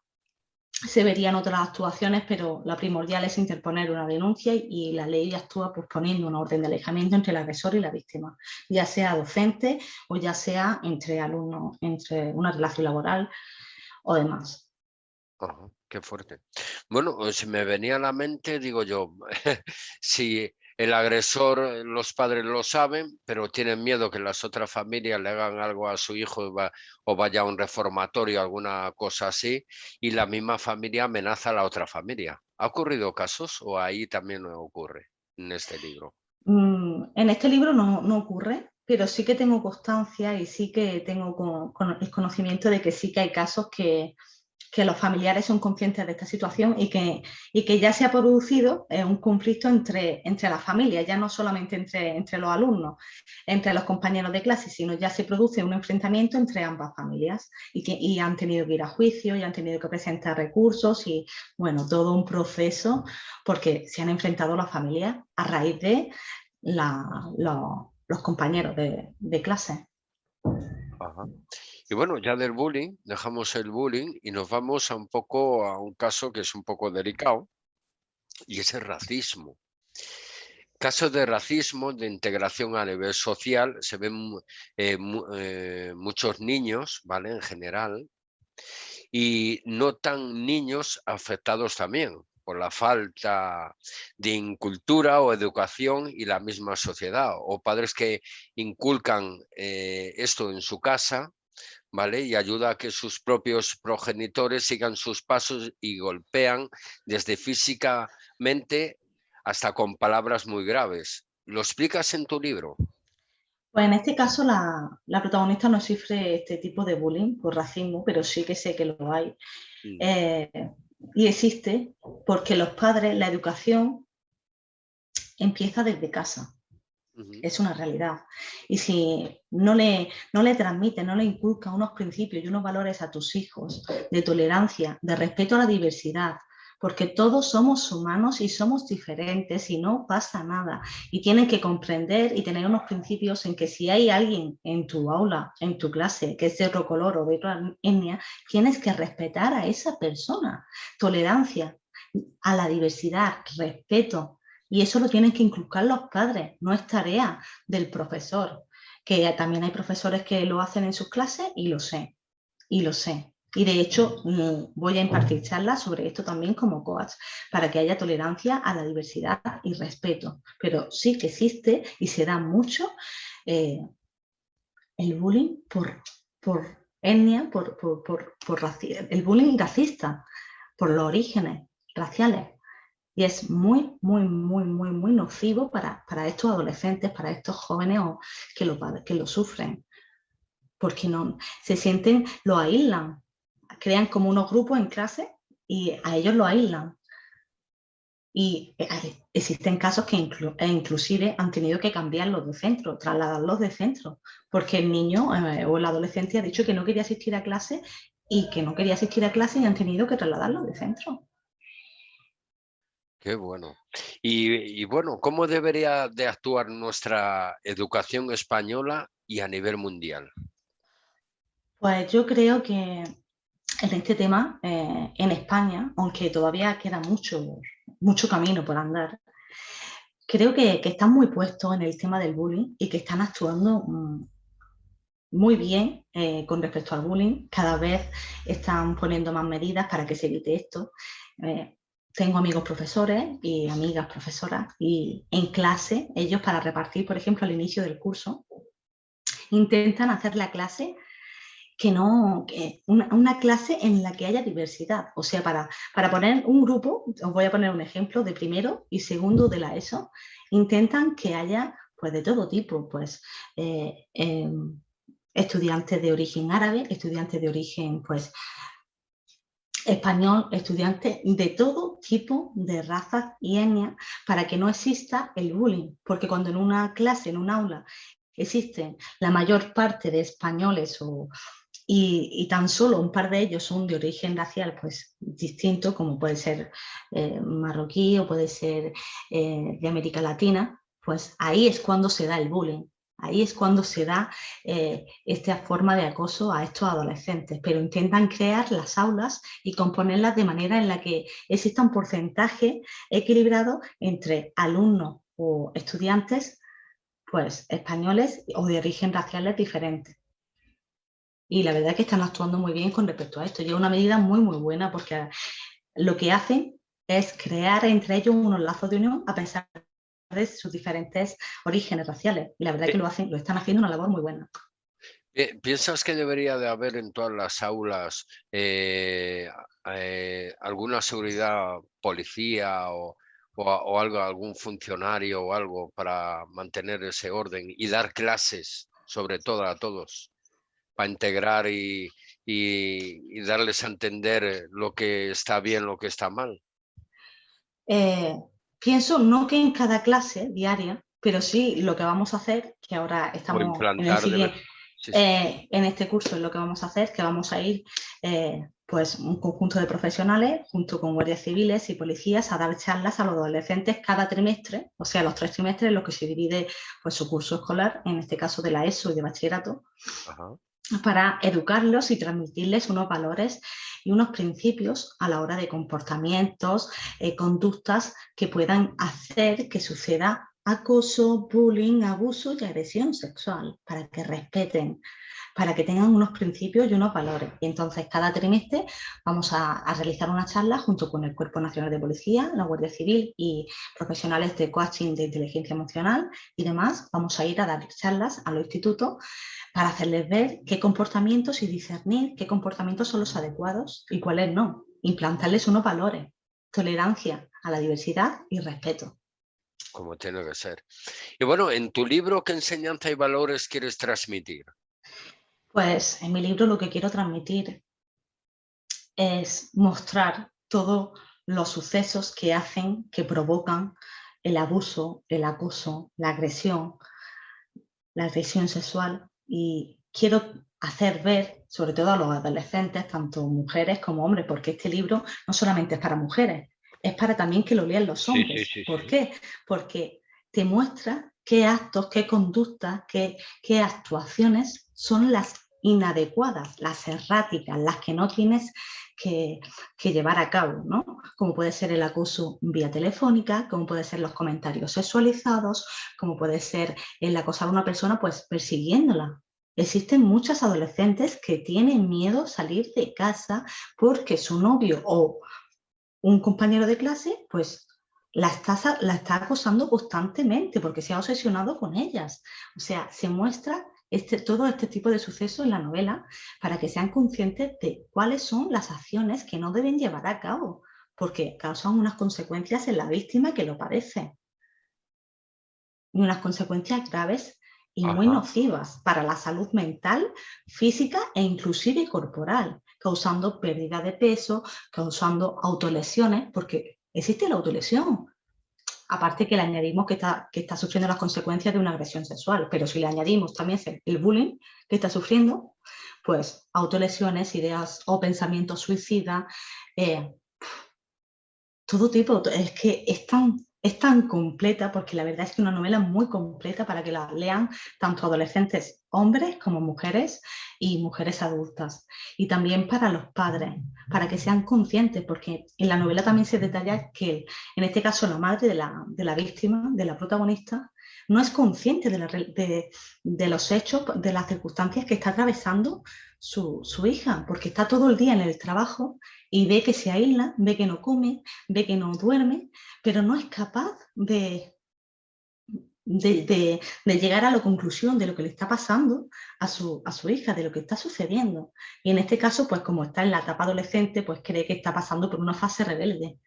se verían otras actuaciones, pero la primordial es interponer una denuncia, y la ley actúa pues poniendo una orden de alejamiento entre el agresor y la víctima, ya sea docente o ya sea entre alumnos, entre una relación laboral o demás. Ajá, qué fuerte. Bueno, se me venía a la mente, digo yo, si el agresor, los padres lo saben, pero tienen miedo que las otras familias le hagan algo a su hijo o vaya a un reformatorio, alguna cosa así, y la misma familia amenaza a la otra familia. ¿Ha ocurrido casos o ahí también no ocurre en este libro? En este libro no ocurre, pero sí que tengo constancia y sí que tengo el conocimiento de que sí que hay casos que los familiares son conscientes de esta situación, y que ya se ha producido un conflicto entre las familias, ya no solamente entre los alumnos, entre los compañeros de clase, sino ya se produce un enfrentamiento entre ambas familias, y han tenido que ir a juicio y han tenido que presentar recursos, y bueno, todo un proceso, porque se han enfrentado las familias a raíz de los compañeros de clase. Ajá. Y bueno, ya del bullying, dejamos el bullying y nos vamos a un poco a un caso que es un poco delicado, y es el racismo. Casos de racismo, de integración a nivel social, se ven muchos niños, ¿vale? En general, y no tan niños afectados también por la falta de incultura o educación y la misma sociedad, o padres que inculcan esto en su casa, ¿vale? Y ayuda a que sus propios progenitores sigan sus pasos y golpean desde físicamente hasta con palabras muy graves. ¿Lo explicas en tu libro? Pues en este caso la protagonista no sufre este tipo de bullying por racismo, pero sí que sé que lo hay. Mm, Eh, y existe porque los padres, la educación empieza desde casa. ujú. Es una realidad. Y si no le transmiten, no le inculcan unos principios y unos valores a tus hijos de tolerancia, de respeto a la diversidad, porque todos somos humanos y somos diferentes y no pasa nada. Y tienen que comprender y tener unos principios en que si hay alguien en tu aula, en tu clase, que es de otro color o de otra etnia, tienes que respetar a esa persona. Tolerancia a la diversidad, respeto. Y eso lo tienen que inculcar los padres, no es tarea del profesor, que también hay profesores que lo hacen en sus clases, y lo sé, y lo sé. Y de hecho voy a impartir charlas sobre esto también como coach, para que haya tolerancia a la diversidad y respeto. Pero sí que existe y se da mucho el bullying por etnia, el bullying racista, por los orígenes raciales. Y es muy, muy, muy, muy, muy nocivo para estos adolescentes, para estos jóvenes que lo sufren. Porque no, se sienten, lo aíslan, crean como unos grupos en clase y a ellos lo aíslan. Y existen casos que inclusive han tenido que cambiarlos de centro, trasladarlos de centro, porque el niño o el adolescente ha dicho que no quería asistir a clase y han tenido que trasladarlos de centro. Qué bueno. Y bueno, ¿cómo debería de actuar nuestra educación española y a nivel mundial? Pues yo creo que en este tema, en España, aunque todavía queda mucho camino por andar, creo que están muy puestos en el tema del bullying y que están actuando muy bien con respecto al bullying. Cada vez están poniendo más medidas para que se evite esto. Tengo amigos profesores y amigas profesoras y en clase, ellos para repartir, por ejemplo, al inicio del curso, intentan hacer la clase una clase en la que haya diversidad. O sea, para poner un grupo, os voy a poner un ejemplo de primero y segundo de la ESO, intentan que haya pues de todo tipo, pues estudiantes de origen árabe, estudiantes de origen pues español, estudiantes de todo tipo de razas y etnias para que no exista el bullying, porque cuando en una clase, en un aula, existen la mayor parte de españoles y tan solo un par de ellos son de origen racial pues distinto, como puede ser marroquí o puede ser de América Latina, pues ahí es cuando se da el bullying. Ahí es cuando se da esta forma de acoso a estos adolescentes, pero intentan crear las aulas y componerlas de manera en la que exista un porcentaje equilibrado entre alumnos o estudiantes pues, españoles o de origen raciales diferentes. Y la verdad es que están actuando muy bien con respecto a esto. Y es una medida muy, muy buena porque lo que hacen es crear entre ellos unos lazos de unión a pesar de sus diferentes orígenes raciales. Y la verdad es que lo están haciendo una labor muy buena. ¿Piensas que debería de haber en todas las aulas alguna seguridad, policía o algo, algún funcionario o algo para mantener ese orden y dar clases, sobre todo a todos, para integrar y darles a entender lo que está bien, lo que está mal? Pienso no que en cada clase diaria, pero sí lo que vamos a hacer, que ahora O estamos en el implantar de siguiente, verdad. Sí, sí. en este curso es lo que vamos a hacer, que vamos a ir pues un conjunto de profesionales junto con guardias civiles y policías a dar charlas a los adolescentes cada trimestre, o sea, los 3 trimestres en los que se divide pues, su curso escolar, en este caso de la ESO y de bachillerato, Ajá. para educarlos y transmitirles unos valores y unos principios a la hora de comportamientos, conductas que puedan hacer que suceda acoso, bullying, abuso y agresión sexual, para que respeten, para que tengan unos principios y unos valores. Y entonces cada trimestre vamos a realizar una charla junto con el Cuerpo Nacional de Policía, la Guardia Civil y profesionales de coaching de inteligencia emocional y demás. Vamos a ir a dar charlas a los institutos para hacerles ver qué comportamientos y discernir qué comportamientos son los adecuados y cuáles no. Implantarles unos valores, tolerancia a la diversidad y respeto. Como tiene que ser. Y bueno, en tu libro, ¿qué enseñanza y valores quieres transmitir? Pues en mi libro lo que quiero transmitir es mostrar todos los sucesos que hacen, que provocan el abuso, el acoso, la agresión sexual y quiero hacer ver, sobre todo a los adolescentes, tanto mujeres como hombres, porque este libro no solamente es para mujeres, es para también que lo lean los Sí, sí, hombres. sí, ¿Por sí. qué? Porque te muestra qué actos, qué conductas, qué actuaciones son las inadecuadas, las erráticas, las que no tienes que llevar a cabo, ¿no? Como puede ser el acoso vía telefónica, como puede ser los comentarios sexualizados, como puede ser el acosar a una persona pues persiguiéndola. Existen muchas adolescentes que tienen miedo a salir de casa porque su novio o un compañero de clase pues la está acosando constantemente porque se ha obsesionado con ellas. O sea, se muestra todo este tipo de sucesos en la novela para que sean conscientes de cuáles son las acciones que no deben llevar a cabo, porque causan unas consecuencias en la víctima que lo padece. Y unas consecuencias graves y muy Ajá. nocivas para la salud mental, física e inclusive corporal, causando pérdida de peso, causando autolesiones, porque existe la autolesión. Aparte que le añadimos que está sufriendo las consecuencias de una agresión sexual, pero si le añadimos también el bullying que está sufriendo, pues autolesiones, ideas o pensamientos suicidas, todo tipo. Es que es tan completa, porque la verdad es que una novela muy completa para que la lean tanto adolescentes hombres como mujeres y mujeres adultas. Y también para los padres, para que sean conscientes, porque en la novela también se detalla que, en este caso, la madre de la víctima, de la protagonista, no es consciente de los hechos, de las circunstancias que está atravesando su hija, porque está todo el día en el trabajo y ve que se aísla, ve que no come, ve que no duerme, pero no es capaz de llegar a la conclusión de lo que le está pasando a su hija, de lo que está sucediendo. Y en este caso, pues como está en la etapa adolescente, pues cree que está pasando por una fase rebelde.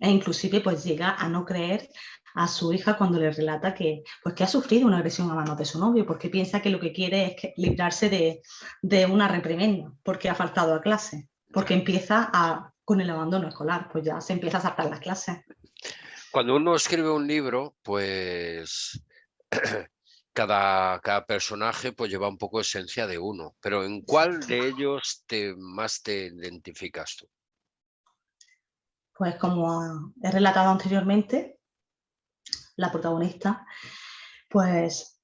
E inclusive pues llega a no creer a su hija cuando le relata pues, que ha sufrido una agresión a manos de su novio, porque piensa que lo que quiere es librarse de una reprimenda, porque ha faltado a clase, porque Ya. empieza con el abandono escolar, pues ya se empieza a saltar las clases. Cuando uno escribe un libro, pues cada personaje pues lleva un poco esencia de uno, pero ¿en cuál Exacto. de ellos más te identificas tú? Pues como he relatado anteriormente, la protagonista, pues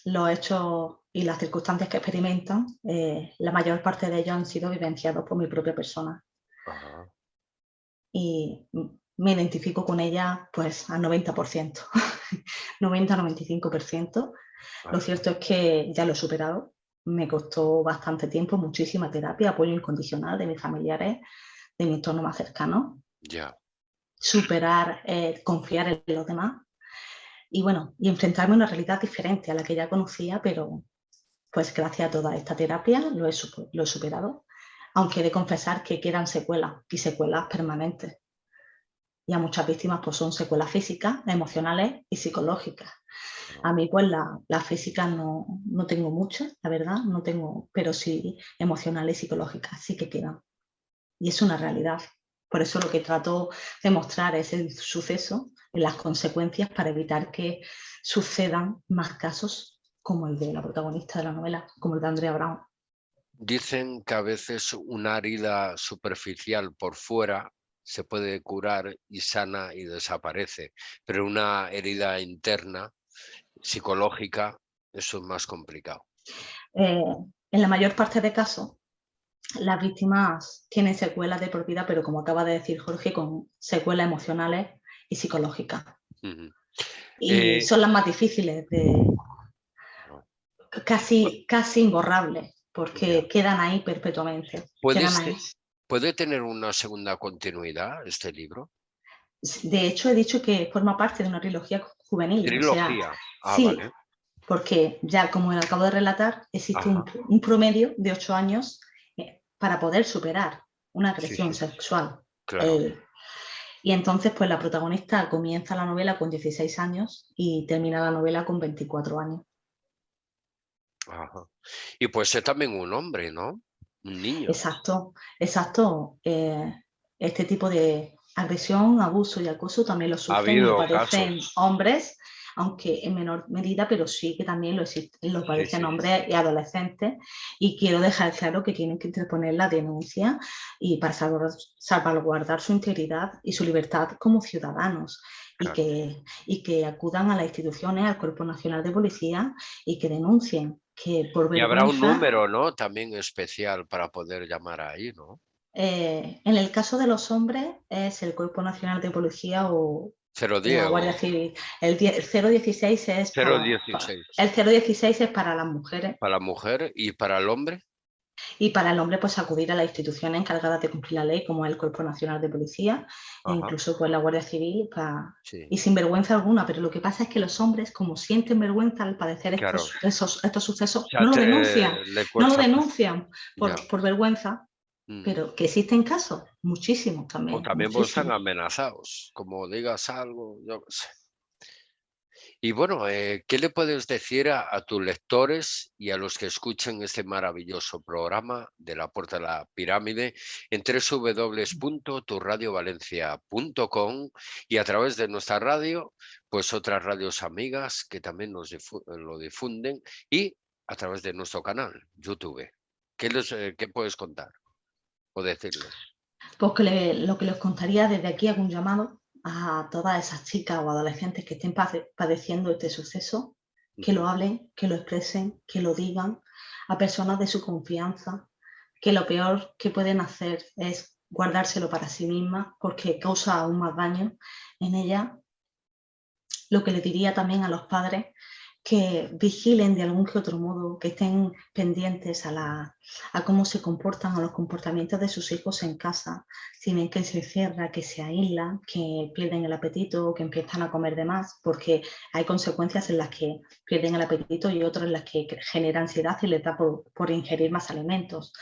los hechos y las circunstancias que experimentan, la mayor parte de ellos han sido vivenciados por mi propia persona. Ajá. Y me identifico con ella pues al 90%, 90-95%. Lo Ajá. cierto es que ya lo he superado, me costó bastante tiempo, muchísima terapia, apoyo incondicional de mis familiares, de mi entorno más cercano, Ya. superar, confiar en los demás y bueno, y enfrentarme a una realidad diferente a la que ya conocía, pero pues gracias a toda esta terapia lo he superado, aunque he de confesar que quedan secuelas y secuelas permanentes. Y a muchas víctimas pues son secuelas físicas, emocionales y psicológicas. A mí pues la física no tengo muchas, la verdad, no tengo, pero sí emocionales y psicológicas, sí que quedan. Y es una realidad. Por eso lo que trato de mostrar es el suceso y las consecuencias para evitar que sucedan más casos como el de la protagonista de la novela, como el de Andrea Brown. Dicen que a veces una herida superficial por fuera se puede curar y sana y desaparece, pero una herida interna, psicológica, eso es más complicado. En la mayor parte de casos, las víctimas tienen secuelas de por vida, pero como acaba de decir Jorge, con secuelas emocionales y psicológicas. Ujú. Y Eh, son las más difíciles, casi imborrables, ya. porque quedan ahí perpetuamente. ¿Puede, Quedan este- ahí. ¿Puede tener una segunda continuidad este libro? De hecho, he dicho que forma parte de una trilogía juvenil. O sea, Trilogía. Ah, sí, vale. porque ya como acabo de relatar, existe Ajá. un promedio de 8 años para poder superar una Sí, agresión sí, sexual. claro. El, Y entonces, pues la protagonista comienza la novela con 16 años y termina la novela con 24 años. Ajá. Y puede ser también un hombre, ¿no? Un niño. Exacto, exacto. Este tipo de agresión, abuso y acoso también lo Ha sufren y lo habido padecen casos. hombres, aunque en menor medida, pero sí que también lo Sí, padecen sí. hombres y adolescentes. Y quiero dejar claro que tienen que interponer la denuncia y para salvaguardar su integridad y su libertad como ciudadanos. Claro. Y que acudan a las instituciones, al Cuerpo Nacional de Policía y que denuncien que por Y habrá un vergüenza. número, ¿no? También especial para poder llamar ahí, ¿no? En el caso de los hombres es el Cuerpo Nacional de Policía o Cero la diez Guardia o Civil. El 016 es cero dieciséis el 016 es para las mujeres. para la mujer y para el hombre. Y para el hombre, pues acudir a las instituciones encargadas de cumplir la ley, como es el Cuerpo Nacional de Policía e Ajá, incluso pues la Guardia Civil, sí, y sin vergüenza alguna. Pero lo que pasa es que los hombres, como sienten vergüenza al padecer claro. estos O sucesos, sea, no lo denuncian, le no lo cuesta más. denuncian Ya. por vergüenza, Mm. pero que existen casos, muchísimos O también, también pues están muchísimos. amenazados, como digas algo, yo qué sé. Y bueno, ¿qué le puedes decir a tus lectores y a los que escuchen este maravilloso programa de La Puerta de la Pirámide en www.turradiovalencia.com y a través de nuestra radio, pues otras radios amigas que también lo difunden y a través de nuestro canal, YouTube? ¿Qué puedes contar o decirles? Pues lo que les contaría desde aquí, hago un llamado a todas esas chicas o adolescentes que estén padeciendo este suceso, que Ujú. lo hablen, que lo expresen, que lo digan a personas de su confianza, que lo peor que pueden hacer es guardárselo para sí mismas porque causa aún más daño en ella. Lo que le diría también a los padres, que vigilen de algún que otro modo, que estén pendientes a cómo se comportan, a los comportamientos de sus hijos en casa, si ven que se cierra, que se aíslan, que pierden el apetito, que empiezan a comer de más, porque hay consecuencias en las que pierden el apetito y otras en las que genera ansiedad y les da por ingerir más alimentos.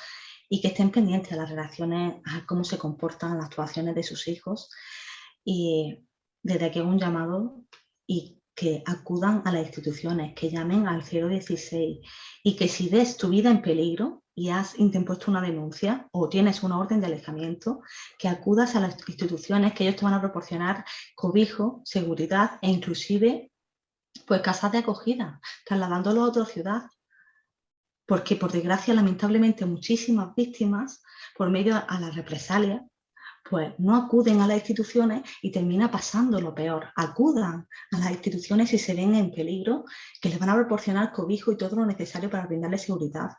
Y que estén pendientes a las relaciones, a cómo se comportan, las actuaciones de sus hijos. Y desde aquí hago un llamado y que acudan a las instituciones, que llamen al 016 y que si ves tu vida en peligro y has interpuesto una denuncia o tienes una orden de alejamiento, que acudas a las instituciones, que ellos te van a proporcionar cobijo, seguridad e inclusive pues casas de acogida, trasladándolo a otra ciudad. Porque por desgracia, lamentablemente, muchísimas víctimas, por medio a la represalia, pues no acuden a las instituciones y termina pasando lo peor. Acudan a las instituciones si se ven en peligro, que les van a proporcionar cobijo y todo lo necesario para brindarles seguridad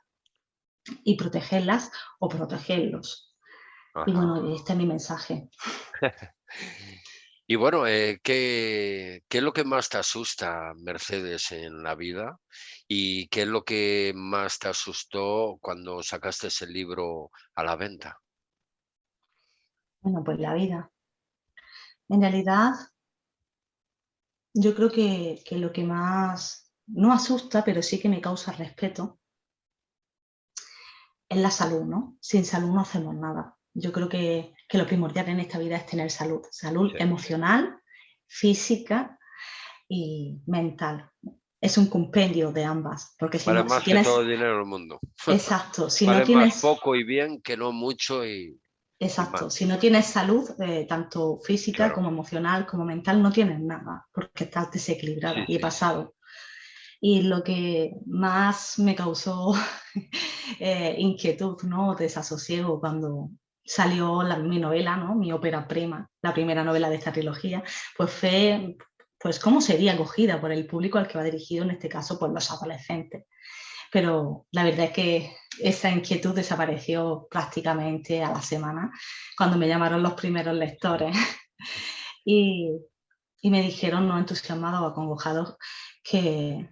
y protegerlas o protegerlos. Y Ajá. bueno, este es mi mensaje. Y bueno, ¿qué es lo que más te asusta, Mercedes, en la vida? ¿Y qué es lo que más te asustó cuando sacaste ese libro a la venta? Bueno, pues la vida. En realidad, yo creo que lo que más no asusta, pero sí que me causa respeto, es la salud, ¿no? Sin salud no hacemos nada. Yo creo que lo primordial en esta vida es tener salud, salud Sí. emocional, física y mental. Es un compendio de ambas, porque si Vale no, si más que tienes, todo el dinero del mundo. exacto, si no Vale más tienes, poco y bien que no mucho y mal. exacto, si no tienes salud, tanto física Claro. como emocional, como mental, no tienes nada, porque estás desequilibrada Sí, y he sí, sí. pasado. Y lo que más me causó inquietud, ¿no? Desasosiego cuando salió mi novela, ¿no? Mi ópera prima, la primera novela de esta trilogía, pues fue pues cómo sería acogida por el público al que va dirigido, en este caso, pues los adolescentes. Pero la verdad es que esa inquietud desapareció prácticamente a la semana, cuando me llamaron los primeros lectores y, y me dijeron, no entusiasmados o acongojados, que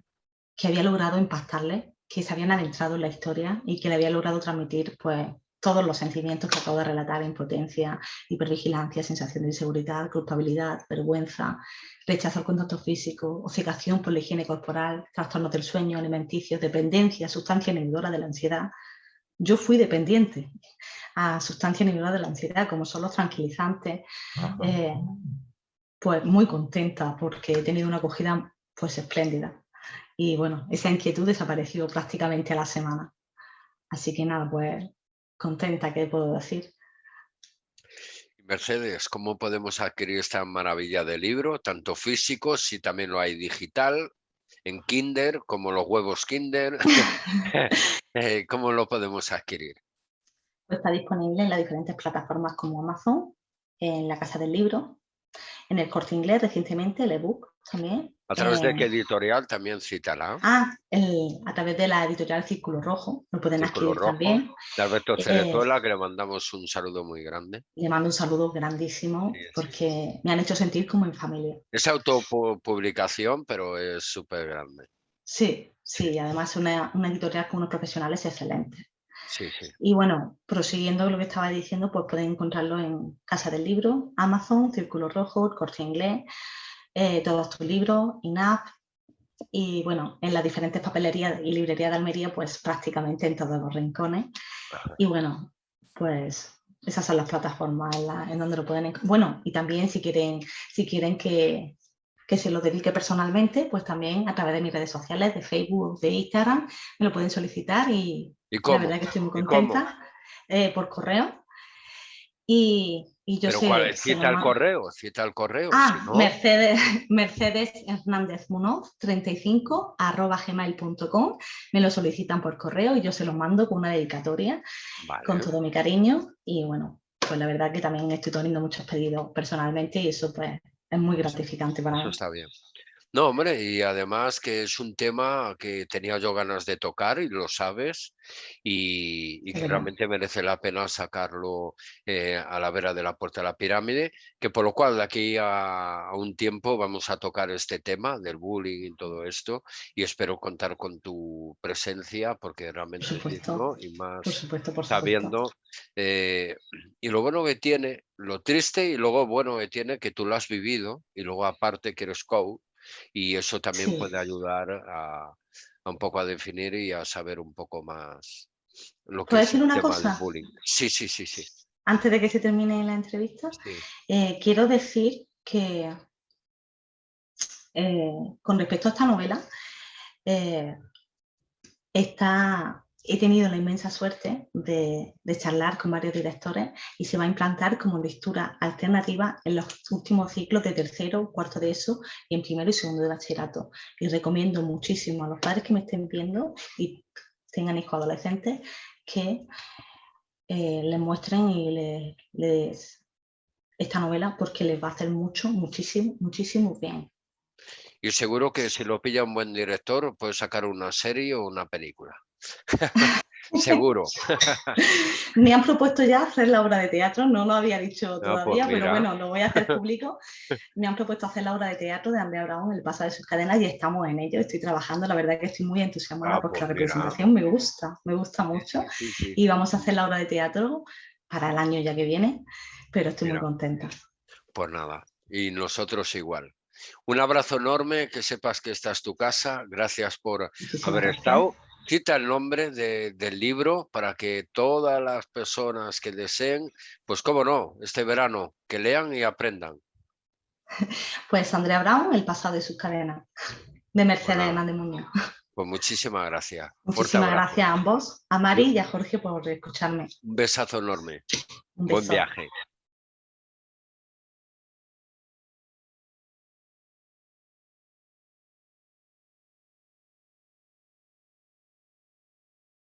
había logrado impactarles, que se habían adentrado en la historia y que le había logrado transmitir pues, todos los sentimientos que acabo de relatar: impotencia, hipervigilancia, sensación de inseguridad, culpabilidad, vergüenza, rechazo al contacto físico, obcecación por la higiene corporal, trastornos del sueño, alimenticios, dependencia, sustancia inhibidora de la ansiedad. Yo fui dependiente a sustancia inhibidora de la ansiedad, como son los tranquilizantes. eh, pues muy contenta porque he tenido una acogida pues espléndida. Y bueno, esa inquietud desapareció prácticamente a la semana. Así que nada, pues contenta, ¿qué puedo decir? Mercedes, ¿cómo podemos adquirir esta maravilla de libro, tanto físico, si también lo hay digital, en Kinder, como los huevos Kinder? ¿Cómo lo podemos adquirir? Pues está disponible en las diferentes plataformas como Amazon, en la Casa del Libro, en el Corte Inglés recientemente, el ebook también. ¿A través de qué editorial también citará? A través de la editorial Círculo Rojo, lo pueden Círculo adquirir Rojo, también. de Alberto Eh, Cerezuela, que le mandamos un saludo muy grande. Le mando un saludo Sí, grandísimo sí, sí. porque me han hecho sentir como en familia. Es autopublicación, pero es súper grande. Sí, Sí, sí, además una editorial con unos profesionales excelentes. Sí, sí. Y bueno, prosiguiendo lo que estaba diciendo, pues pueden encontrarlo en Casa del Libro, Amazon, Círculo Rojo, El Corte Inglés, todos tus libros, INAP, y bueno, en las diferentes papelerías y librerías de Almería, pues prácticamente en todos los rincones. Ajá. Y bueno, pues esas son las plataformas en donde lo pueden encontrar. Bueno, y también si quieren que se lo dedique personalmente, pues también a través de mis redes sociales, de Facebook, de Instagram, me lo pueden solicitar y ¿Y la cómo? verdad que estoy muy ¿Y cómo? contenta por correo. Y yo Pero ¿cuál? se lo Cita el mando. correo, cita el correo, si Ah, no, Mercedes Hernández Munoz, 35, @gmail.com. Me lo solicitan por correo y yo se lo mando con una dedicatoria, con vale. todo mi cariño. Y bueno, pues la verdad que también estoy teniendo muchos pedidos personalmente y eso pues es muy Eso, gratificante para eso mí. está bien. No, hombre, y además que es un tema que tenía yo ganas de tocar y lo sabes, y Es que verdad. realmente merece la pena sacarlo a la vera de la Puerta de la Pirámide, que por lo cual de aquí a un tiempo vamos a tocar este tema del bullying y todo esto, y espero contar con tu presencia porque Por realmente es supuesto, digno y por más supuesto, por supuesto. sabiendo. eh, y lo bueno que tiene, lo triste y luego bueno que tiene, que tú lo has vivido y luego aparte que eres coach y eso también Sí. puede ayudar a un poco a definir y a saber un poco más lo que ¿Puedo es decir el una tema del cosa? bullying. Sí, sí, sí, sí, Antes de que se termine la entrevista, sí. quiero decir que con respecto a esta novela, eh, he tenido la inmensa suerte de charlar con varios directores y se va a implantar como lectura alternativa en los últimos ciclos de tercero, cuarto de ESO y en primero y segundo de bachillerato. Y recomiendo muchísimo a los padres que me estén viendo y tengan hijos adolescentes que les muestren y esta novela porque les va a hacer mucho, muchísimo, muchísimo bien. Y seguro que si lo pilla un buen director puede sacar una serie o una película. Seguro. Me han propuesto ya hacer la obra de teatro, no lo había dicho Ah, pues todavía, pero mira. bueno, lo voy a hacer público. Me han propuesto hacer la obra de teatro de Andrea Brown, El paso de sus cadenas, y estamos en ello, estoy trabajando, la verdad que estoy muy entusiasmada Ah, porque pues la mira. representación me gusta Sí, mucho sí, sí, sí. y vamos a hacer la obra de teatro para el año ya que viene, pero estoy muy Mira, contenta. pues nada. Y nosotros igual. Un abrazo enorme, que sepas que esta es tu casa. Gracias por Muchísimas haber gracias. estado. Cita el nombre del libro para que todas las personas que deseen, pues cómo no, este verano, que lean y aprendan. Pues Andrea Brown, El pasado de sus cadenas, de Pues Mercedes nada, Hernández Muñoz. pues muchísimas gracias. Fuerte Muchísimas abrazo. gracias a ambos, a Y Mari y a Jorge por escucharme. un besazo enorme. Un Buen beso. viaje.